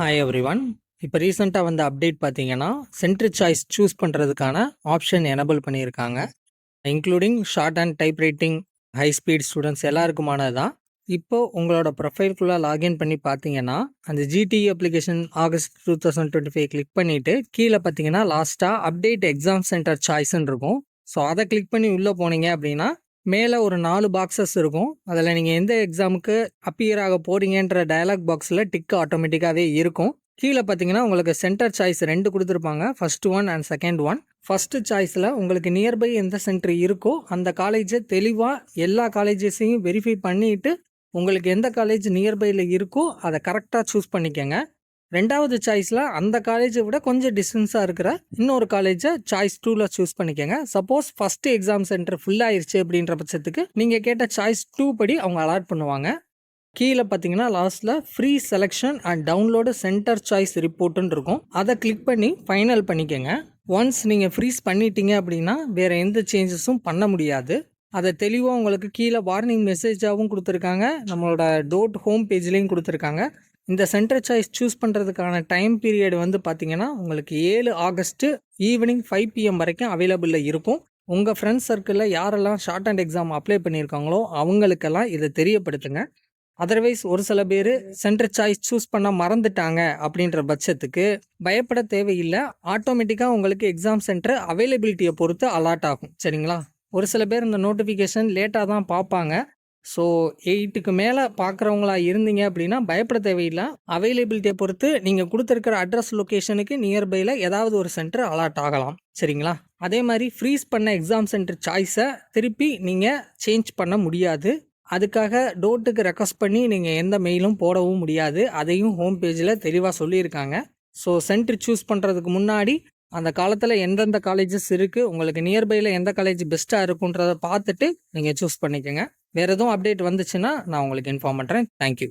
Hi everyone. இப்போ ரீசெண்டாக வந்த அப்டேட் பார்த்தீங்கன்னா, சென்டர் சாய்ஸ் சூஸ் பண்ணுறதுக்கான ஆப்ஷன் எனபிள் பண்ணியிருக்காங்க. Including short and type writing, high speed students எல்லாருக்குமானது தான். இப்போ உங்களோட ப்ரொஃபைல்குள்ளே லாகின் பண்ணி பார்த்தீங்கன்னா, அந்த ஜிடிஇ அப்ளிகேஷன் ஆகஸ்ட் 2025 கிளிக் பண்ணிவிட்டு கீழே பார்த்தீங்கன்னா லாஸ்ட்டாக அப்டேட் எக்ஸாம் சென்டர் சாய்ஸ்ன்னு இருக்கும். ஸோ அதை கிளிக் பண்ணி உள்ளே போனீங்க அப்படின்னா, மேலே ஒரு 4 பாக்ஸஸ் இருக்கும். அதில் நீங்கள் எந்த எக்ஸாமுக்கு அப்பியர் ஆக போகிறீங்கன்ற டயலாக் பாக்ஸில் டிக் ஆட்டோமேட்டிக்காகவே இருக்கும். கீழே பார்த்தீங்கன்னா உங்களுக்கு சென்டர் சாய்ஸ் 2 கொடுத்துருப்பாங்க. First one and second one. First சாய்ஸில் உங்களுக்கு நியர்பை எந்த சென்டர் இருக்கோ அந்த காலேஜை தெளிவாக எல்லா காலேஜஸையும் வெரிஃபை பண்ணிவிட்டு உங்களுக்கு எந்த காலேஜ் நியர்பையில் இருக்கோ அதை கரெக்டாக சூஸ் பண்ணிக்கோங்க. ரெண்டாவது சாய்ஸில் அந்த காலேஜை விட கொஞ்சம் டிஸ்டன்ஸாக இருக்கிற இன்னொரு காலேஜை சாய்ஸ் 2ல் சூஸ் பண்ணிக்கோங்க. சப்போஸ் ஃபஸ்ட்டு எக்ஸாம் சென்டர் ஃபுல்லாகிருச்சு அப்படின்ற பட்சத்துக்கு நீங்கள் கேட்ட சாய்ஸ் 2 படி அவங்க அலாட் பண்ணுவாங்க. கீழே பார்த்தீங்கன்னா லாஸ்ட்டில் free selection and download centre choice ரிப்போர்ட்டுன்னு இருக்கும். அதை கிளிக் பண்ணி ஃபைனல் பண்ணிக்கோங்க. ஒன்ஸ் நீங்கள் ஃப்ரீஸ் பண்ணிட்டீங்க அப்படின்னா வேறு எந்த சேஞ்சஸும் பண்ண முடியாது. அதை தெளிவாக உங்களுக்கு கீழே வார்னிங் மெசேஜாகவும் கொடுத்துருக்காங்க, நம்மளோட டோட் ஹோம் பேஜ்லேயும் கொடுத்துருக்காங்க. இந்த சென்டர் சாய்ஸ் சூஸ் பண்ணுறதுக்கான டைம் பீரியட் வந்து பார்த்தீங்கன்னா உங்களுக்கு 7 ஆகஸ்ட்டு ஈவினிங் 5 PM வரைக்கும் அவைலபிளில் இருக்கும். உங்கள் ஃப்ரெண்ட்ஸ் சர்க்கிளில் யாரெல்லாம் ஷார்ட் அண்ட் எக்ஸாம் அப்ளை பண்ணியிருக்காங்களோ அவங்களுக்கெல்லாம் இதை தெரியப்படுத்துங்க. அதர்வைஸ் ஒரு சில பேர் சென்டர் சாய்ஸ் சூஸ் பண்ண மறந்துட்டாங்க அப்படின்ற பட்சத்துக்கு பயப்பட தேவையில்லை. ஆட்டோமேட்டிக்காக உங்களுக்கு எக்ஸாம் சென்டர் அவைலபிலிட்டியை பொறுத்து அலாட் ஆகும். சரிங்களா? ஒரு சில பேர் இந்த நோட்டிஃபிகேஷன் லேட்டாக தான் பார்ப்பாங்க. ஸோ 8க்கு மேலே பார்க்குறவங்களா இருந்தீங்க அப்படின்னா பயப்பட தேவையில்லை. அவைலபிலிட்டியை பொறுத்து நீங்கள் கொடுத்துருக்கிற அட்ரஸ் லொக்கேஷனுக்கு நியர்பையில் ஏதாவது ஒரு சென்டர் அலாட் ஆகலாம். சரிங்களா? அதே மாதிரி ஃப்ரீஸ் பண்ண எக்ஸாம் சென்டர் சாய்ஸை திருப்பி நீங்கள் சேஞ்ச் பண்ண முடியாது. அதுக்காக டோட்டுக்கு ரெக்வஸ்ட் பண்ணி நீங்கள் எந்த மெயிலும் போடவும் முடியாது. அதையும் ஹோம் பேஜில் தெளிவாக சொல்லியிருக்காங்க. ஸோ சென்டர் சூஸ் பண்ணுறதுக்கு முன்னாடி அந்த காலத்தில் எந்தெந்த காலேஜஸ் இருக்குது, உங்களுக்கு நியர்பையில் எந்த காலேஜ் பெஸ்ட்டாக இருக்குன்றதை பார்த்துட்டு நீங்கள் சூஸ் பண்ணிக்கோங்க. வேறு எதுவும் அப்டேட் வந்துச்சுன்னா நான் உங்களுக்கு இன்ஃபார்ம் பண்ணுறேன். தேங்க்யூ.